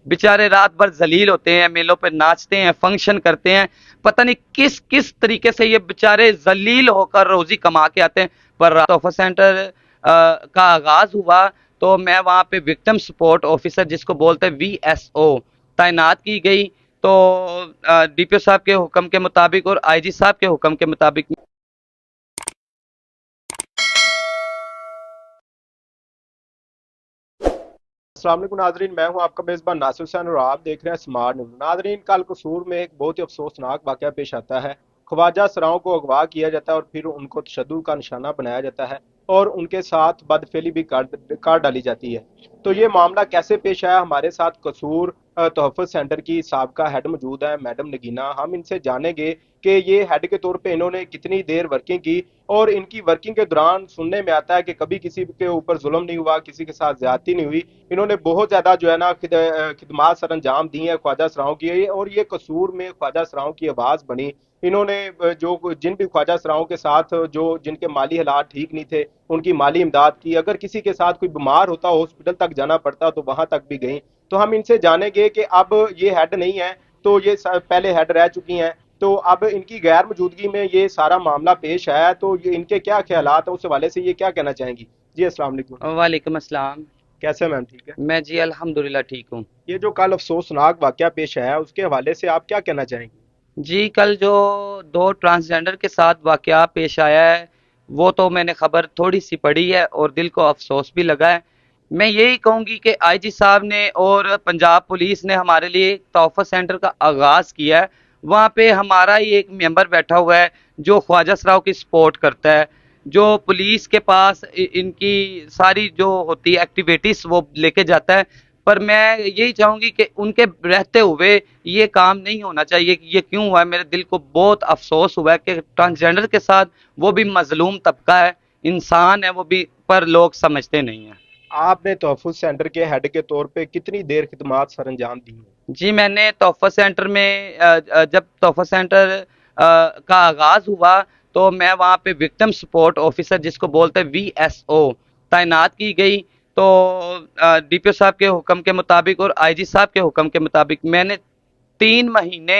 बेचारे रात भर जलील होते हैं, मेलों पे नाचते हैं, फंक्शन करते हैं, पता नहीं किस किस तरीके से ये बेचारे जलील होकर रोजी कमा के आते हैं। पर तोहफा सेंटर का आगाज हुआ तो मैं वहां पे विक्टिम सपोर्ट ऑफिसर, जिसको बोलते हैं VSO, तैनात की गई। तो DPO साहब के हुक्म के मुताबिक और IG साहब के हुक्म के मुताबिक अस्सलाम वालेकुम नाजरीन, मैं हूं आपका मेज़बान नासिर हुसैन और आप देख रहे हैं स्मार्ट न्यूज़। नाजरीन, कल कसूर में एक बहुत ही अफसोसनाक वाक़या पेश आता है। ख्वाजा सराओं को अगवा किया जाता है और फिर उनको तशद्दुद का निशाना बनाया जाता है और उनके साथ बदफेली भी कर डाली जाती है। तो ये मामला कैसे पेश आया, हमारे साथ कसूर तोहफ़्फ़ुज़ सेंटर की साबका हेड मौजूद है, मैडम नगीना। हम इनसे जानेंगे कि ये हेड के तौर पे इन्होंने कितनी देर वर्किंग की और इनकी वर्किंग के दौरान सुनने में आता है कि कभी किसी के ऊपर जुल्म नहीं हुआ, किसी के साथ ज्यादती नहीं हुई। इन्होंने बहुत ज्यादा जो है ना खिदमात सर अंजाम दी है ख्वाजा सराओं की, और ये कसूर में ख्वाजा सराओं की आवाज बनी। इन्होंने जो जिन भी ख्वाजा सराओं के साथ जो जिनके माली हालात ठीक नहीं थे, उनकी माली इमदाद की। अगर किसी के साथ कोई बीमार होता, हॉस्पिटल तक जाना पड़ता, तो वहां तक भी गई। तो हम इनसे जानेंगे कि अब ये हेड नहीं है, तो ये पहले हेड रह चुकी हैं, तो अब इनकी गैर मौजूदगी में ये सारा मामला पेश आया, तो ये इनके क्या ख्यालात है, उस हवाले से ये क्या कहना चाहेंगी? जी अस्सलाम वालेकुम। वालेकुम अस्सलाम। कैसे हैं मैम, ठीक है? मैं जी अल्हम्दुलिल्लाह ठीक हूँ। ये जो कल अफसोसनाक वाकया पेश आया, उसके हवाले से आप क्या कहना चाहेंगी? जी, कल जो दो ट्रांसजेंडर के साथ वाकया पेश आया है, वो तो मैंने खबर थोड़ी सी पढ़ी है और दिल को अफसोस भी लगा है। मैं यही कहूँगी कि IG साहब ने और पंजाब पुलिस ने हमारे लिए एक तोहफ़ा सेंटर का आगाज़ किया है। वहाँ पे हमारा ही एक मेंबर बैठा हुआ है जो ख्वाजा सराओं की सपोर्ट करता है, जो पुलिस के पास इनकी सारी जो होती है एक्टिविटीज़ वो लेके जाता है। पर मैं यही चाहूंगी कि उनके रहते हुए ये काम नहीं होना चाहिए। कि ये क्यों हुआ है, मेरे दिल को बहुत अफसोस हुआ है कि ट्रांसजेंडर के साथ, वो भी मजलूम तबका है, इंसान है वो भी, पर लोग समझते नहीं हैं। आपने तहफ़्फ़ुज़ सेंटर के हेड के तौर पे कितनी देर खिदमात सर अंजाम दी हैं? जी, मैंने तोहफ़ा सेंटर में जब तोहफ़ा सेंटर का आगाज़ हुआ तो मैं वहाँ पे विक्टिम सपोर्ट ऑफिसर, जिसको बोलते हैं VSO, तैनात की गई। तो DPO साहब के हुक्म के मुताबिक और IG साहब के हुक्म के मुताबिक मैंने 3 महीने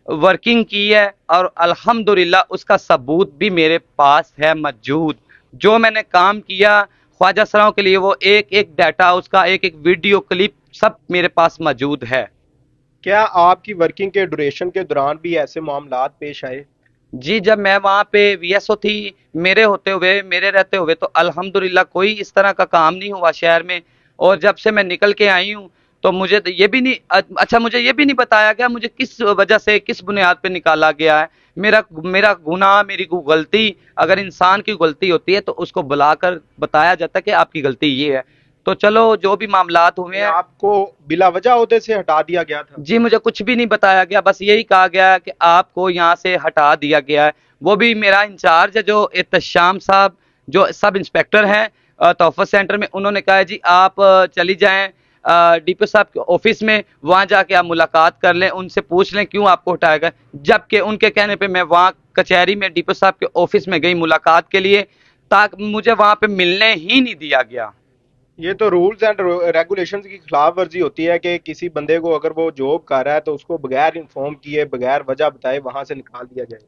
वर्किंग की है और अल्हम्दुलिल्लाह उसका सबूत भी मेरे पास है मौजूद। जो मैंने काम किया ख्वाजा सराओं के लिए, वो एक एक डाटा, उसका एक एक वीडियो क्लिप सब मेरे पास मौजूद है। क्या आपकी वर्किंग के ड्यूरेशन के दौरान भी ऐसे मामलात पेश आए? जी, जब मैं वहाँ पे VSO थी, मेरे होते हुए, मेरे रहते हुए तो अल्हम्दुलिल्लाह कोई इस तरह का काम नहीं हुआ शहर में। और जब से मैं निकल के आई हूँ तो मुझे तो ये भी नहीं अच्छा, मुझे ये भी नहीं बताया गया मुझे किस वजह से, किस बुनियाद पे निकाला गया है। मेरा मेरा गुनाह, मेरी कोई गलती, अगर इंसान की गलती होती है तो उसको बुलाकर बताया जाता है कि आपकी गलती ये है। तो चलो, जो भी मामलात हुए ये हैं। आपको बिला वजह ओहदे से हटा दिया गया था? जी, मुझे कुछ भी नहीं बताया गया, बस यही कहा गया है कि आपको यहाँ से हटा दिया गया है। वो भी मेरा इंचार्ज है जो एहतशाम साहब, जो सब इंस्पेक्टर हैं तोहफ़ा सेंटर में, उन्होंने कहा है जी आप चली जाएँ DPO साहब के ऑफिस में, वहाँ जाके आप मुलाकात कर लें, उनसे पूछ लें क्यों आपको हटाया गया। जबकि उनके कहने पे मैं वहाँ कचहरी में DPO साहब के ऑफिस में गई मुलाकात के लिए, ताकि मुझे वहाँ पे मिलने ही नहीं दिया गया। ये तो रूल्स एंड रेगुलेशंस की खिलाफ वर्जी होती है कि किसी बंदे को अगर वो जॉब कर रहा है तो उसको बगैर इन्फॉर्म किए, बगैर वजह बताए वहां से निकाल दिया जाए।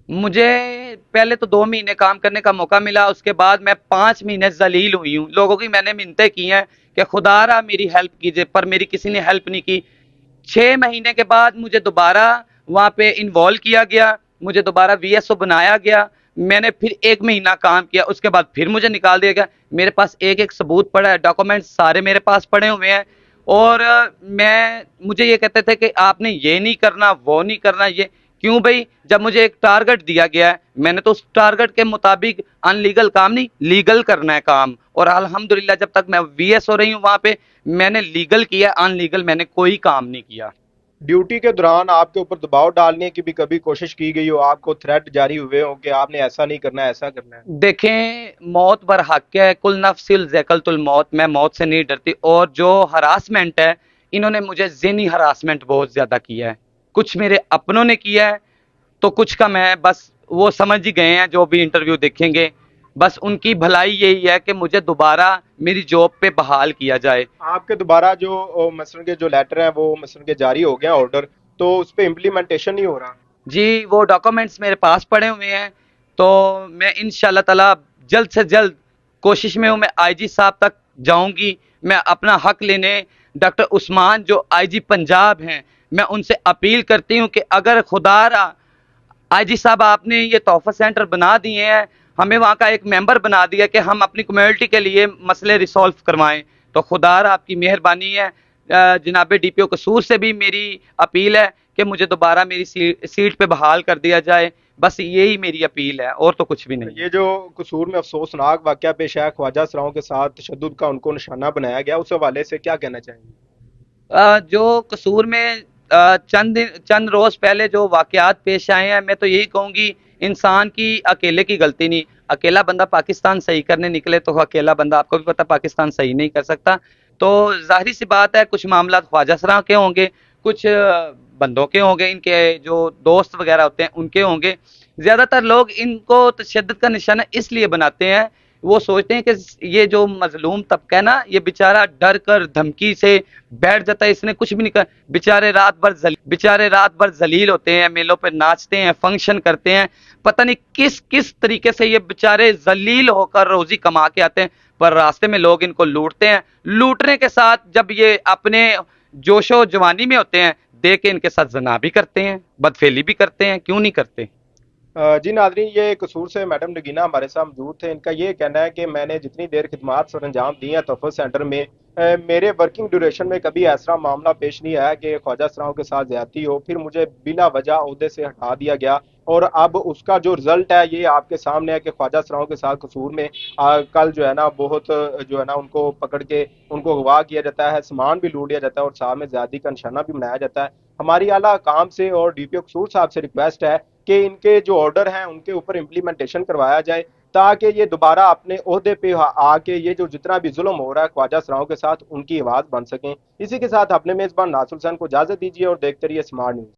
मुझे पहले तो 2 महीने काम करने का मौका मिला, उसके बाद मैं 5 महीने जलील हुई हूँ। लोगों की मैंने मिन्नतें की हैं कि खुदारा मेरी हेल्प कीजिए, पर मेरी किसी ने हेल्प नहीं की। 6 महीने के बाद मुझे दोबारा वहाँ पे इन्वॉल्व किया गया, मुझे दोबारा VSO बनाया गया। मैंने फिर 1 महीना काम किया, उसके बाद फिर मुझे निकाल दिया गया। मेरे पास एक एक सबूत पड़ा है, डॉक्यूमेंट्स सारे मेरे पास पड़े हुए हैं। और मैं मुझे ये कहते थे कि आपने ये नहीं करना, वो नहीं करना। ये क्यों भाई? जब मुझे एक टारगेट दिया गया है, मैंने तो उस टारगेट के मुताबिक अनलीगल काम नहीं, लीगल करना है काम। और अल्हम्दुलिल्लाह जब तक मैं VSO रही हूँ वहाँ पे, मैंने लीगल किया, अनलीगल मैंने कोई काम नहीं किया। ड्यूटी के दौरान आपके ऊपर दबाव डालने की भी कभी कोशिश की गई हो, आपको थ्रेट जारी हुए हो कि आपने ऐसा नहीं करना है, ऐसा करना है? देखें, मौत बरहक है, कुल नफ्सिल ज़ैक़तुल मौत, मैं मौत से नहीं डरती। और जो हरासमेंट है, इन्होंने मुझे ज़िनी हरासमेंट बहुत ज़्यादा किया है। कुछ मेरे अपनों ने किया है, तो कुछ का मैं बस, वो समझ ही गए हैं जो भी इंटरव्यू देखेंगे। बस उनकी भलाई यही है कि मुझे दोबारा मेरी जॉब पे बहाल किया जाए। आपके दोबारा जो मसलन के जो लेटर है वो मसलन के जारी हो गया ऑर्डर, तो उस पे इम्प्लीमेंटेशन नहीं हो रहा। जी, वो डॉक्यूमेंट्स मेरे पास पड़े हुए हैं, तो मैं इंशाल्लाह ताला जल्द से जल्द कोशिश में हूँ, मैं आईजी साहब तक जाऊंगी, मैं अपना हक लेने। डॉक्टर उस्मान जो आईजी पंजाब हैं, मैं उनसे अपील करती हूँ कि अगर खुदारा आईजी साहब आपने ये तोहफा सेंटर बना दिए हैं, हमें वहाँ का एक मेंबर बना दिया कि हम अपनी कम्युनिटी के लिए मसले रिसॉल्व करवाएं, तो खुदारा आपकी मेहरबानी है। जनाब डीपीओ कसूर से भी मेरी अपील है कि मुझे दोबारा मेरी सीट पे बहाल कर दिया जाए। बस यही मेरी अपील है, और तो कुछ भी नहीं है। ये जो कसूर में अफसोसनाक वाकया पेश आया, ख्वाजा सराओं के साथ तशद्दुद का उनको निशाना बनाया गया, उस हवाले से क्या कहना चाहेंगे? जो कसूर में चंद रोज पहले जो वाकयात पेश आए हैं, मैं तो यही कहूंगी, इंसान की अकेले की गलती नहीं। अकेला बंदा पाकिस्तान सही करने निकले तो अकेला बंदा, आपको भी पता, पाकिस्तान सही नहीं कर सकता। तो जाहिर सी बात है, कुछ मामला ख्वाजा सरा के होंगे, कुछ बंदों के होंगे, इनके जो दोस्त वगैरह होते हैं उनके होंगे। ज्यादातर लोग इनको तशद्दुद का निशाना इसलिए बनाते हैं, वो सोचते हैं कि ये जो मजलूम तबका है ना, ये बेचारा डर कर धमकी से बैठ जाता है, इसने कुछ भी नहीं कर। बेचारे रात भर जलील होते हैं, मेलों पे नाचते हैं, फंक्शन करते हैं, पता नहीं किस किस तरीके से ये बेचारे जलील होकर रोजी कमा के आते हैं, पर रास्ते में लोग इनको लूटते हैं। लूटने के साथ जब ये अपने जोशो जवानी में होते हैं, दे के इनके साथ जना भी करते हैं, बदफेली भी करते हैं, क्यों नहीं करते। जी नाजरीन, ये कसूर से मैडम नगीना हमारे साथ मौजूद थे। इनका ये कहना है कि मैंने जितनी देर खिदमात सर अंजाम दी हैं तोहफा सेंटर में, मेरे वर्किंग ड्यूरेशन में कभी ऐसा मामला पेश नहीं आया कि ख्वाजा सराओं के साथ ज्यादती हो, फिर मुझे बिला वजह ओहदे से हटा दिया गया। और अब उसका जो रिजल्ट है ये आपके सामने है कि ख्वाजा सराओं के साथ कसूर में कल जो है ना बहुत जो है ना उनको पकड़ के उनको अगवा किया जाता है, सामान भी लूट लिया जाता है और साथ में ज्यादती का निशाना भी बनाया जाता है। हमारी आला काम से और डीपीओ कसूर साहब से रिक्वेस्ट है कि इनके जो ऑर्डर हैं उनके ऊपर इम्प्लीमेंटेशन करवाया जाए, ताकि ये दोबारा अपने ओहदे पे आके ये जो जितना भी जुल्म हो रहा है ख्वाजा सराओं के साथ, उनकी आवाज बन सकें। इसी के साथ अपने मेजबान नासिर हुसैन को इजाजत दीजिए और देखते रहिए स्मार्ट न्यूज।